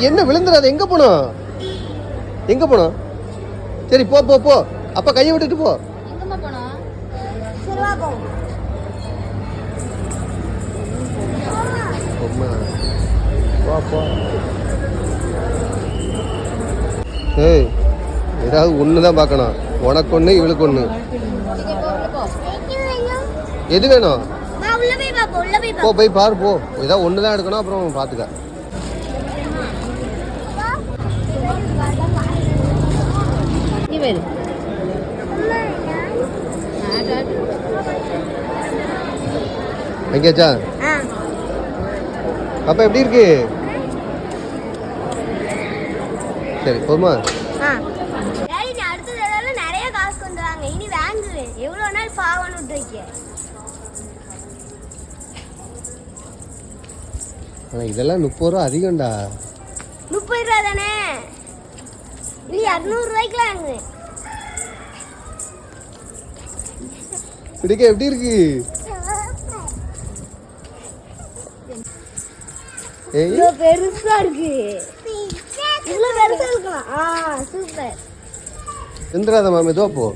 என்ன விழுந்துடாது? எங்க போனோம்? எங்க போனோம்? சரி போ போ போ. அப்பா கையை விட்டுட்டு போ. எங்கம்மா போனோம்? ஏய், ஏதாவது ஒண்ணுதான் பார்க்கணும். உனக்கு ஒண்ணு, இவளுக்கு ஒண்ணு. எது வேணும்? போ போய் பாரு போ. ஏதாவது ஒண்ணுதான் எடுக்கணும், அப்புறம் பாத்துக்க. எங்கேயாச்சா? அப்ப எப்படி இருக்கு? சரி போமா. நிறைய காசு கொண்டு வாங்க, இனி வாங்குவேன். எவ்வளவு நாள் பாவன்னு விட்டு வைக்க. இதெல்லாம் 30 ரூபா அதிகம்டா. 30 ரூபா தானே? நீ 200 ரூபாய்க்கு வாங்குவேன். பிடிக்க எப்படி இருக்கு? பெருசா இருக்கு. இவ்வளவு பெருசா இருக்கலாம். சூப்பர். எந்திராத மாமே, தோ போ.